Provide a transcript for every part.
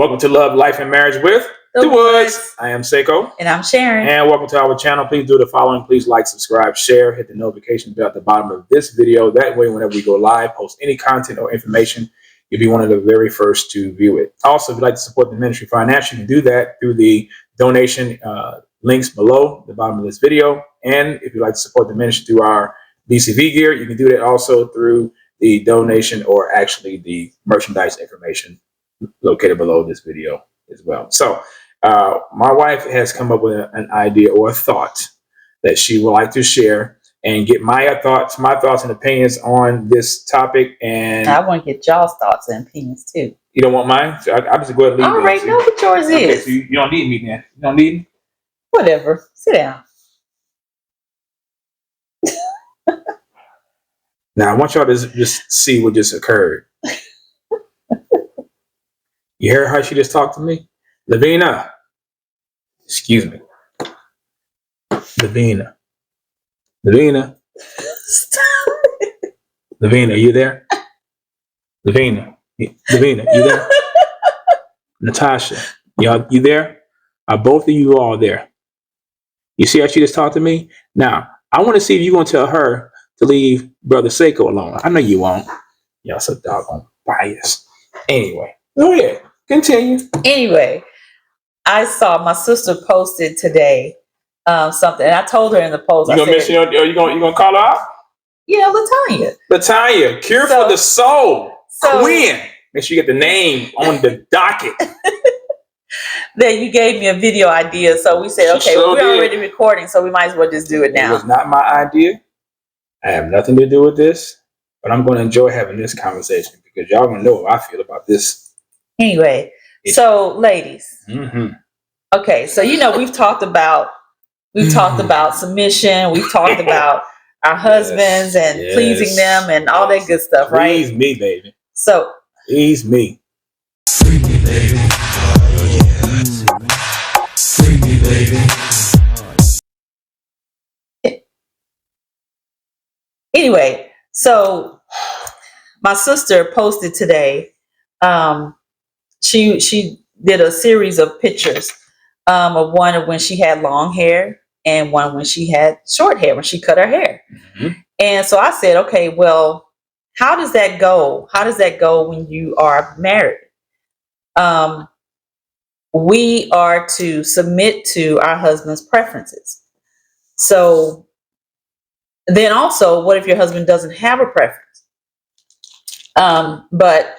Welcome to Love, Life, and Marriage with the Woods. I am Saiko. And I'm Sharon. And welcome to our channel. Please do the following. Please like, subscribe, share, hit the notification bell at the bottom of this video. That way, whenever we go live, post any content or information, you'll be one of the very first to view it. Also, if you'd like to support the ministry financially, you can do that through the donation links below the bottom of this video. And if you'd like to support the ministry through our BCV gear, you can do that also through the donation or actually the merchandise information located below this video as well. So my wife has come up with an idea or a thought that she would like to share and get my thoughts and opinions on this topic. And I want to get y'all's thoughts and opinions too. You don't want mine? So I'll just go ahead and leave I already know what yours is. So you don't need me then? You don't need me? Whatever. Sit down. Now, I want y'all to just see what just occurred. You hear how she just talked to me? Lavina. Excuse me. Lavina. Stop. Lavina, you there? Lavina, you there? Natasha, you there? Are both of you all there? You see how she just talked to me? Now, I want to see if you're going to tell her to leave Brother Saiko alone. I know you won't. Y'all so doggone biased. Anyway, go ahead. Continue. Anyway, I saw my sister posted today something, and I told her in the post. You gonna call her out? Yeah, Latanya, Cure for the Soul, Queen. Make sure you get the name on the docket. Then you gave me a video idea, so we said, okay, we're already recording, so we might as well just do it now. It was not my idea. I have nothing to do with this, but I'm going to enjoy having this conversation because y'all gonna know how I feel about this. Anyway, so ladies, okay, so we've talked about submission, we've talked about our husbands and pleasing them and all that good stuff, right? Please me, baby. So please me. Free me, baby. Free me, baby. Anyway, so my sister posted today. She did a series of pictures of one of when she had long hair and one when she had short hair, when she cut her hair. And so I said, okay, well, how does that go? How does that go when you are married? We are to submit to our husband's preferences. So then also, what if your husband doesn't have a preference? And I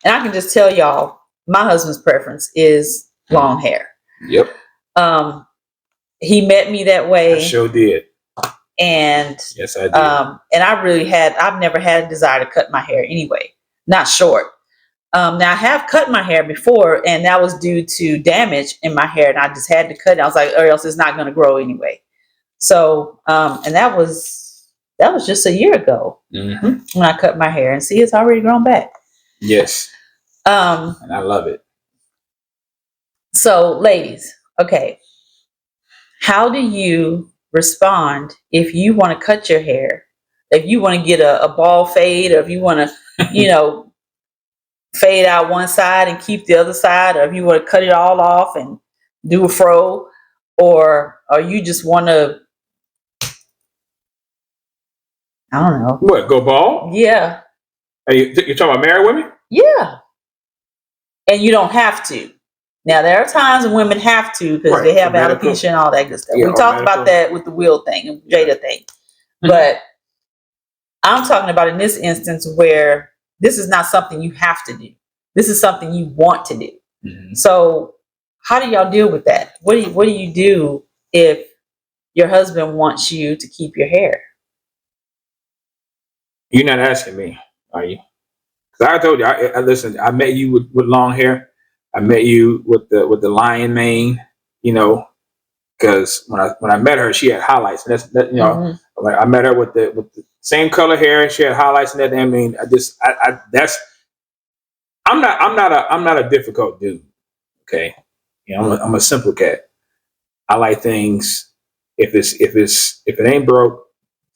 can just tell y'all, my husband's preference is long hair. Yep. He met me that way. I sure did. And yes, I did. And I've never had a desire to cut my hair anyway, not short. Now I have cut my hair before, and that was due to damage in my hair, and I just had to cut it. I was like, or else it's not going to grow anyway. So, and that was just a year ago when I cut my hair, and see, it's already grown back. Yes. And I love it. So, ladies, okay, how do you respond if you want to cut your hair? If you want to get a ball fade, or if you want to, fade out one side and keep the other side, or if you want to cut it all off and do a fro, or you just want to, I don't know. What, go bald? Yeah. You're talking about married women? Yeah. And you don't have to. Now, there are times when women have to because they have alopecia and all that good stuff. Yeah, we talked about that with the Will thing and Jada thing. But I'm talking about in this instance where this is not something you have to do. This is something you want to do. So how do y'all deal with that? What do you do if your husband wants you to keep your hair? You're not asking me, are you? Because I told you, listen, I met you with long hair. I met you with the lion mane, because when I met her, she had highlights, and I met her with the same color hair, and she had highlights and everything. I mean, I'm not a difficult dude. Okay, I'm a simple cat. I like things. If it ain't broke,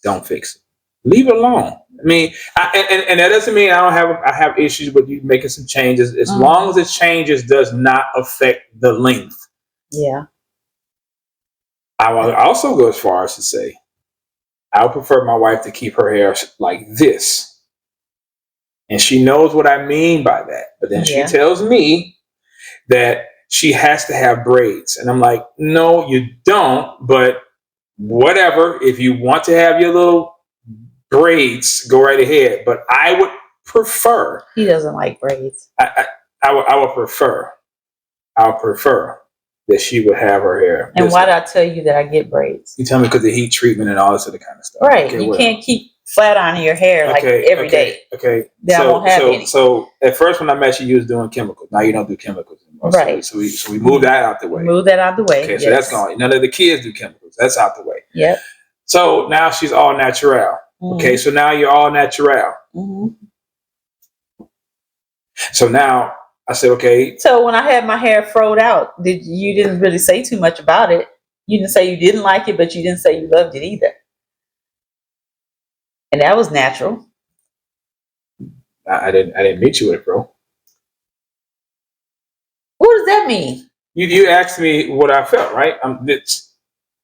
don't fix it. Leave it alone. I mean, and that doesn't mean I have issues with you making some changes as long as the changes does not affect the length. Yeah. I will also go as far as to say I would prefer my wife to keep her hair like this, and she knows what I mean by that. But then she tells me that she has to have braids, and I'm like, no, you don't. But whatever, if you want to have your little braids, go right ahead. But I would prefer. He doesn't like braids. I would prefer that she would have her hair. And why did I tell you that I get braids? You tell me because of heat treatment and all this other kind of stuff. Right. Okay, you can't keep flat ironing your hair like every day. Okay. Then I won't have any. So at first when I met you was doing chemicals. Now you don't do chemicals anymore. Right. So we moved that out the way. Okay, so that's gone. None of the kids do chemicals. That's out the way. Yep. So now she's all natural. Okay, so now you're all natural. So now I said, okay. So when I had my hair froed out, you didn't really say too much about it. You didn't say you didn't like it, but you didn't say you loved it either. And that was natural. I didn't meet you with it, bro. What does that mean? You asked me what I felt, right?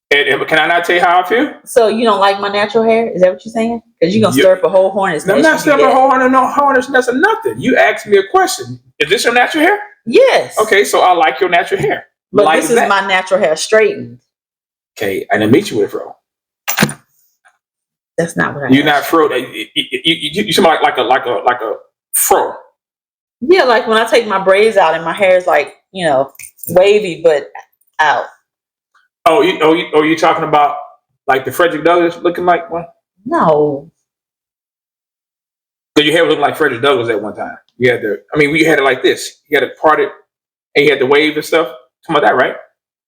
Can I not tell you how I feel? So you don't like my natural hair? Is that what you're saying? Because you're gonna stir up a whole hornet's nest. I'm not stirring up a whole hornet's nest or nothing. You asked me a question. Is this your natural hair? Yes. Okay, so I like your natural hair. But this is my natural hair straightened. Okay, I didn't meet you with a fro. That's not what I. You're not fro. You sound like a fro. Yeah, like when I take my braids out and my hair is like wavy but out. Oh, you talking about like the Frederick Douglass looking like one? No. So your hair was looking like Frederick Douglass at one time. You had we had it like this. You had it parted, and you had the wave and stuff. Talking about that, right?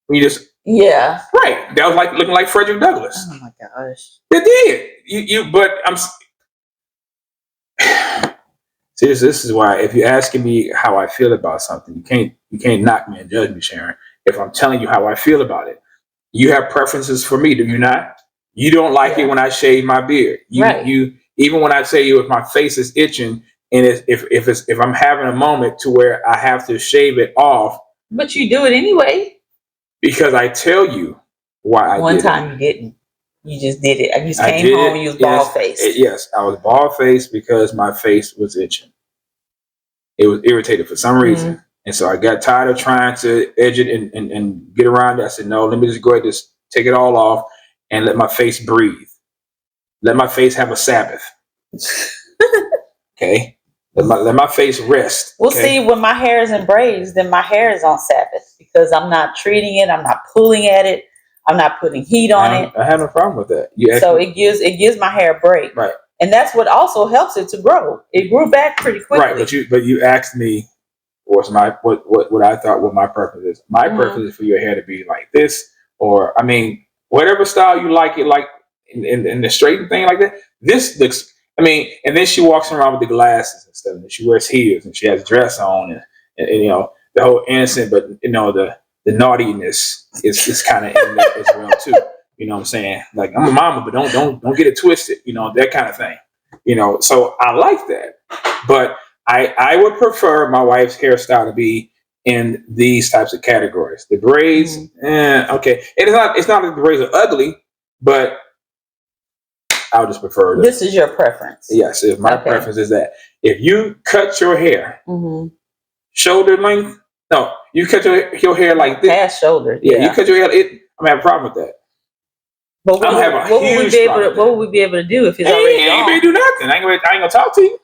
When you just right. That was like looking like Frederick Douglass. Oh my gosh. It did. But I'm. See, this is why if you're asking me how I feel about something, you can't knock me and judge me, Sharon. If I'm telling you how I feel about it. You have preferences for me, do you not? You don't like it when I shave my beard. You even when I tell you if my face is itching and if I'm having a moment to where I have to shave it off. But you do it anyway. Because I tell you why I did it. One time you didn't. You just did it. You just came home and you was bald faced. Yes, I was bald faced because my face was itching. It was irritated for some reason. And so I got tired of trying to edge it and get around it. I said, no, let me just go ahead and just take it all off and let my face breathe. Let my face have a Sabbath. Okay? Let my face rest. Well, see, when my hair is in braids, then my hair is on Sabbath because I'm not treating it. I'm not pulling at it. I'm not putting heat on it. I have no problem with that. So it gives my hair a break. Right. And that's what also helps it to grow. It grew back pretty quickly. Right, but you asked me what I thought what my purpose is. My purpose is for your hair to be like this, or whatever style you like it, like in the straightened thing like that. This looks. And then she walks around with the glasses and stuff, and she wears heels and she has a dress on, and the whole innocent, but the naughtiness is kind of in there as well too. You know what I'm saying? Like I'm a mama, but don't get it twisted. That kind of thing. So I like that, but. I would prefer my wife's hairstyle to be in these types of categories. The braids, okay. It's not that the braids are ugly, but I would just prefer that. This is your preference. Yes, my preference is that if you cut your hair shoulder length, no, you cut your hair like this. Past shoulder. Yeah, you cut your hair. I'm having a problem with that. But what would we be able to do if it's already gone? I ain't gonna do nothing. I ain't gonna talk to you.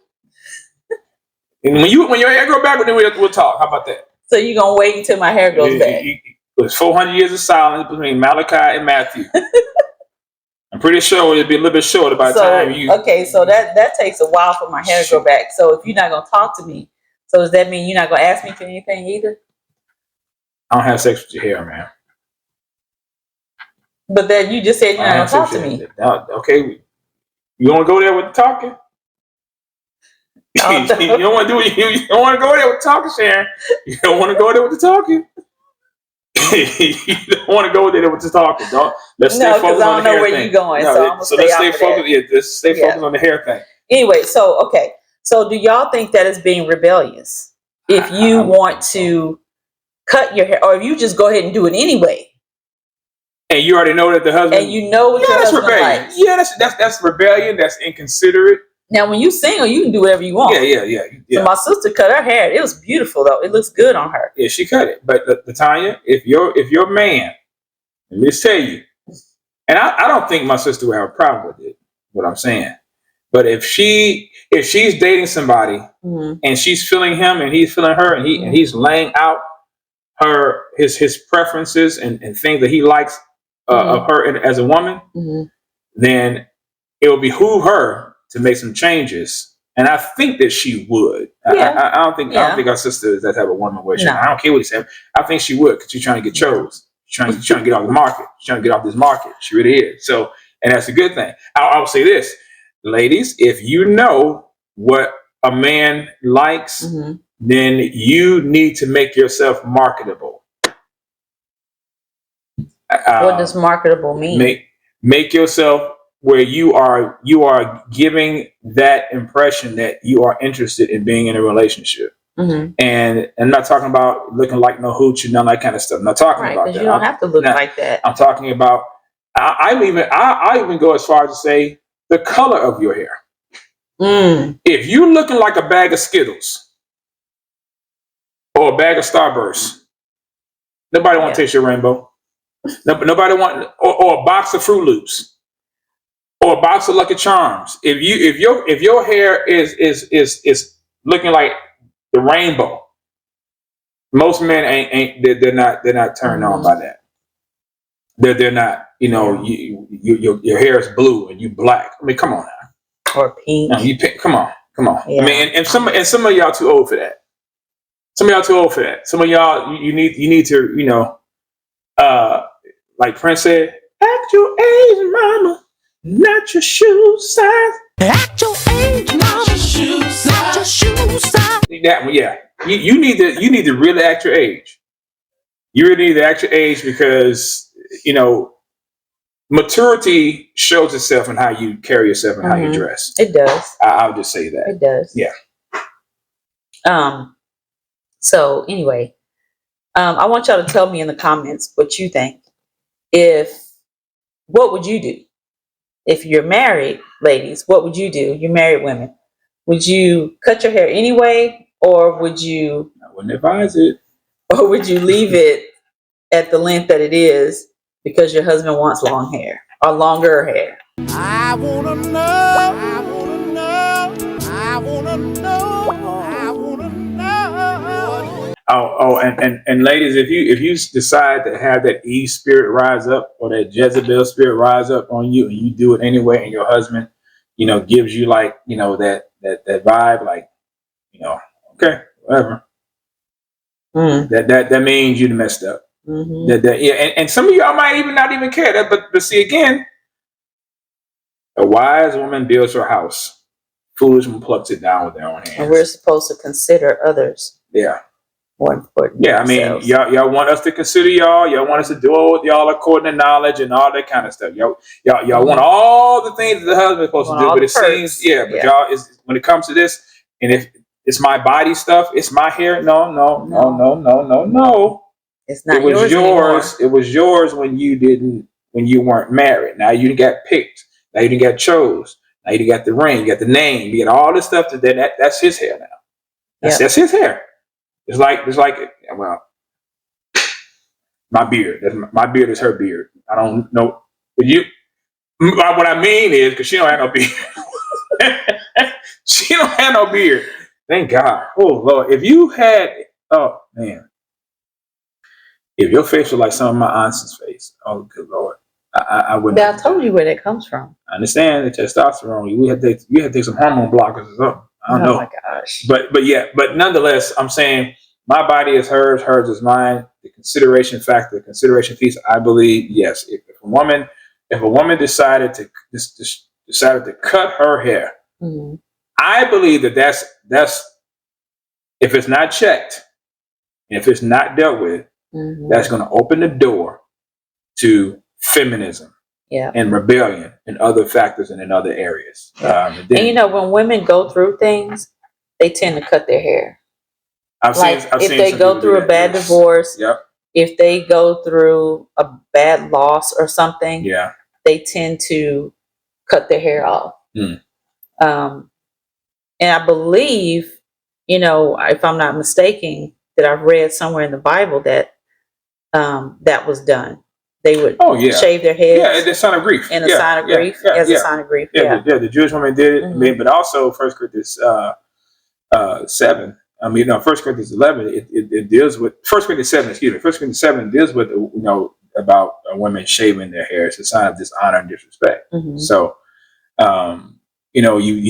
And when your hair grow back, then we'll talk. How about that? So you're gonna wait until my hair goes back? There's 400 years of silence between Malachi and Matthew. I'm pretty sure it'll be a little bit shorter by the time you. Okay, so that takes a while for my hair to grow back. So if you're not gonna talk to me, so does that mean you're not gonna ask me for anything either? I don't have sex with your hair, man. But then you just said you're not gonna talk to me. Okay, you want to go there with the talking? You don't want to do it. You don't want to go there with talking, Sharon. You don't want to go there with the talking. You don't want to go there with the talking, dog. Let's stay focused on the hair thing. No, because I don't know where you're going, so I'm gonna stay focused. Yeah, let's stay focused on the hair thing. Anyway, so okay. So do y'all think that is being rebellious? If you want to cut your hair, or if you just go ahead and do it anyway, and you already know that the husband, and you know what your that's husband rebellion. likes. Yeah, that's rebellion. That's inconsiderate. Now, when you single, you can do whatever you want. Yeah. So my sister cut her hair. It was beautiful, though. It looks good on her. Yeah, she cut it. But Tanya, if your man, let me just tell you, and I don't think my sister would have a problem with it. What I'm saying, but if she's dating somebody and she's feeling him and he's feeling her and he's laying out his preferences and things that he likes of her as a woman, then it will behoove her to make some changes. And I think that she would. Yeah. I don't think our sister is that type of woman where she, No. I don't care what he said. I think she would, because she's trying to get chose. She's trying to get off the market. She's trying to get off this market. She really is. So, and that's a good thing. I will say this, ladies, if you know what a man likes, then you need to make yourself marketable. What does marketable mean? Make yourself where you are giving that impression that you are interested in being in a relationship. And I'm not talking about looking like no hooch and none of that kind of stuff. I'm not talking about that. You don't have to look like that. I'm talking about, I even go as far as to say the color of your hair. If you're looking like a bag of Skittles or a bag of Starburst, nobody want to taste your rainbow. Nobody want, or a box of Fruit Loops. Or a box of Lucky Charms. If your hair is looking like the rainbow, most men they're not turned on by that. They're not. You know, your hair is blue and you black. I mean, come on now. Or pink. No, you pink. Come on. Yeah. I mean, and some of y'all too old for that. Some of y'all you need to like Prince said, act your age, mama. Not your shoe size. At your age, not your shoe size. Not your shoe size. That one, yeah. You need to really act your age. You really need to act your age because maturity shows itself in how you carry yourself and how you dress. It does. I'll just say that. It does. Yeah. So anyway, I want y'all to tell me in the comments what you think. What would you do? If you're married, ladies, what would you do? You're married women. Would you cut your hair anyway, or would you? I wouldn't advise it. Or would you leave it at the length that it is because your husband wants long hair or longer hair? I wanna know. I wanna know. I wanna know. I wanna know. Oh, and ladies, if you decide to have that Eve spirit rise up or that Jezebel spirit rise up on you, and you do it anyway, and your husband, gives you like, that vibe, like, okay, whatever. That means you messed up. And some of y'all might not even care that, but see again, a wise woman builds her house. Foolish one plucks it down with their own hands. And we're supposed to consider others. Yeah. More important. Yeah, I mean, y'all want us to consider y'all. Y'all want us to do it with y'all according to knowledge and all that kind of stuff. Y'all want all the things that the husband's supposed to do, but it seems, y'all is when it comes to this, and if it's my body stuff, it's my hair. No. It's not. It was yours. Anymore. It was yours when you weren't married. Now you got picked. Now you got chose. Now you got the ring. You got the name. You got all this stuff. That's his hair now. That's his hair. It's like, well, my beard. My beard is her beard. I don't know. But what I mean is, because she don't have no beard. She don't have no beard. Thank God. Oh, Lord. If you had, oh, man. If your face was like some of my aunt's face, oh, good Lord. I wouldn't. But I told you where that comes from. I understand the testosterone. You had to take some hormone blockers or something. I don't know. Oh my gosh. But nonetheless, I'm saying my body is hers is mine. The consideration factor, the consideration piece, I believe, yes. If a woman decided to cut her hair, I believe that's if it's not checked, and if it's not dealt with, that's going to open the door to feminism. Yeah. and rebellion and other factors and in other areas. And you know, when women go through things, they tend to cut their hair. I've Like seen if they some go people through do a that, bad yes. divorce, Yep. if they go through a bad loss or something, Yeah. they tend to cut their hair off. Mm. And I believe, you know, if I'm not mistaken, that I've read somewhere in the Bible that that was done. They would shave their heads. Yeah, it's a sign of grief. And a sign of grief. As a sign of grief. Yeah. The Jewish woman did it. I mean, but also 1 Corinthians 7. I mean, no, 1 Corinthians 11. It deals with 1 Corinthians 7. Excuse me. 1 Corinthians 7 deals with about women shaving their hair. It's a sign of dishonor and disrespect. So, you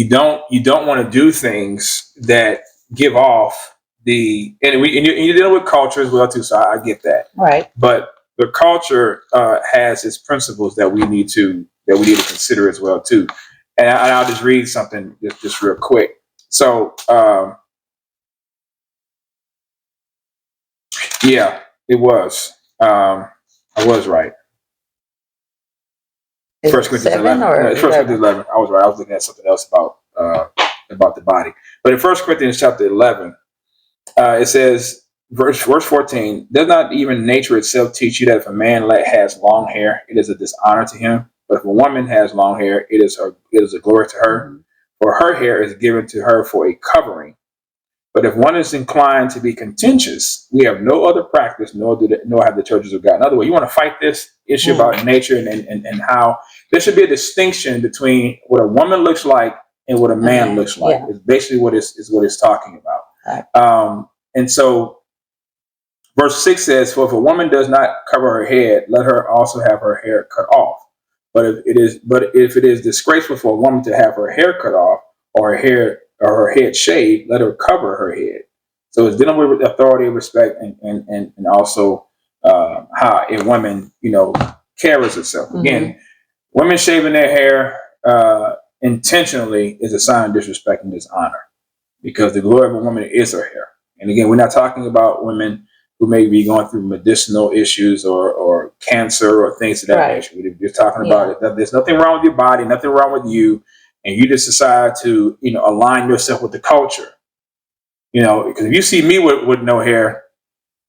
don't want to do things that give off and you're dealing with culture as well too. So I get that. Right. But the culture has its principles that we need to consider as well too. And I'll just read something just real quick. So yeah, it was. I was right. 1 Corinthians 11. 1 Corinthians 11. I was right. I was looking at something else about the body. But in 1 Corinthians chapter 11, it says, verse 14, does not even nature itself teach you that if a man has long hair, it is a dishonor to him? But if a woman has long hair, it is a glory to her. For her hair is given to her for a covering. But if one is inclined to be contentious, we have no other practice, nor have the churches of God. In other words, you want to fight this issue about nature and how there should be a distinction between what a woman looks like and what a man looks like. It's basically what it's talking about. Right. And so verse 6 says, for if a woman does not cover her head, let her also have her hair cut off. But if it is disgraceful for a woman to have her hair cut off or her head shaved, let her cover her head. So it's dealing with authority, respect, and also how a woman, carries herself. Again, women shaving their hair intentionally is a sign of disrespect and dishonor, because the glory of a woman is her hair. And again, we're not talking about women who may be going through medicinal issues or cancer or things of that nature. We're just talking about it. There's nothing wrong with your body, nothing wrong with you, and you just decide to, align yourself with the culture. Because if you see me with no hair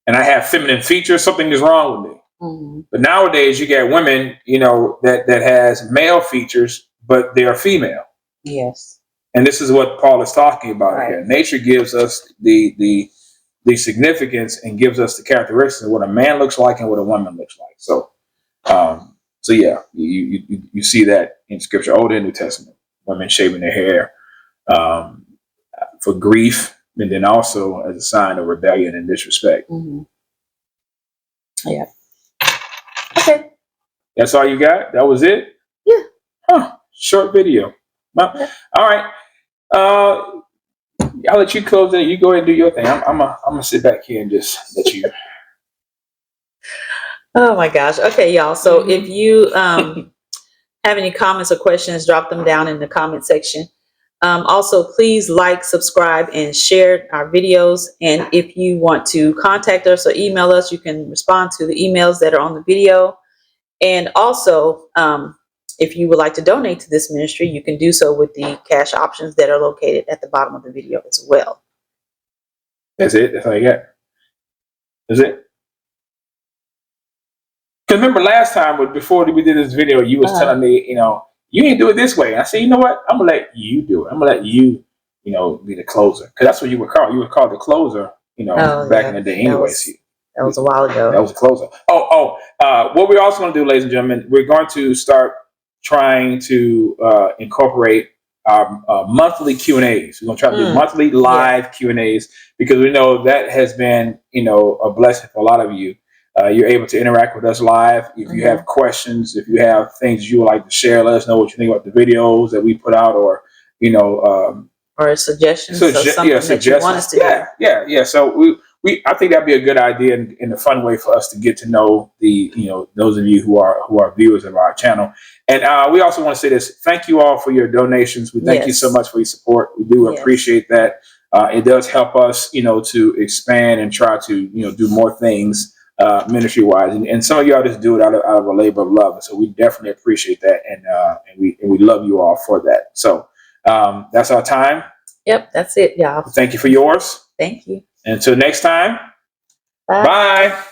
and I have feminine features, something is wrong with me. But nowadays you get women, that has male features, but they are female. Yes. And this is what Paul is talking about here. Nature gives us the significance and gives us the characteristics of what a man looks like and what a woman looks like. So, yeah, you see that in Scripture, Old and New Testament, women shaving their hair for grief, and then also as a sign of rebellion and disrespect. Yeah. Okay. That's all you got? That was it? Yeah. Huh. Short video. Well, all right. I'll let you close it. You go ahead and do your thing. I'm gonna sit back here and just let you. Oh my gosh. Okay, y'all. So if you have any comments or questions, drop them down in the comment section. Also, please like, subscribe, and share our videos. And if you want to contact us or email us, you can respond to the emails that are on the video. And also, if you would like to donate to this ministry, you can do so with the cash options that are located at the bottom of the video as well. That's it? That's all you got? That's it? Because remember last time, before we did this video, you was telling me, you need to do it this way. And I said, you know what? I'm going to let you do it. I'm going to let you, be the closer. Because that's what you were called. You were called the closer, back in the day anyways. That was a while ago. That was a closer. What we're also going to do, ladies and gentlemen, we're going to start trying to incorporate our monthly Q&As. We're going to try to do monthly live Q&As, because we know that has been, a blessing for a lot of you. You're able to interact with us live. If you have questions, if you have things you would like to share, let us know what you think about the videos that we put out, or, or suggestions of something that you want us to do. Yeah. So I think that'd be a good idea and a fun way for us to get to know those of you who are viewers of our channel. And we also want to say this: thank you all for your donations. We thank you so much for your support. We do appreciate that. It does help us, to expand and try to, do more things ministry wise, and some of y'all just do it out of a labor of love. So we definitely appreciate that, and we love you all for that. So that's our time. Yep, that's it, y'all. Thank you for yours. Thank you. Until next time. Bye. Bye.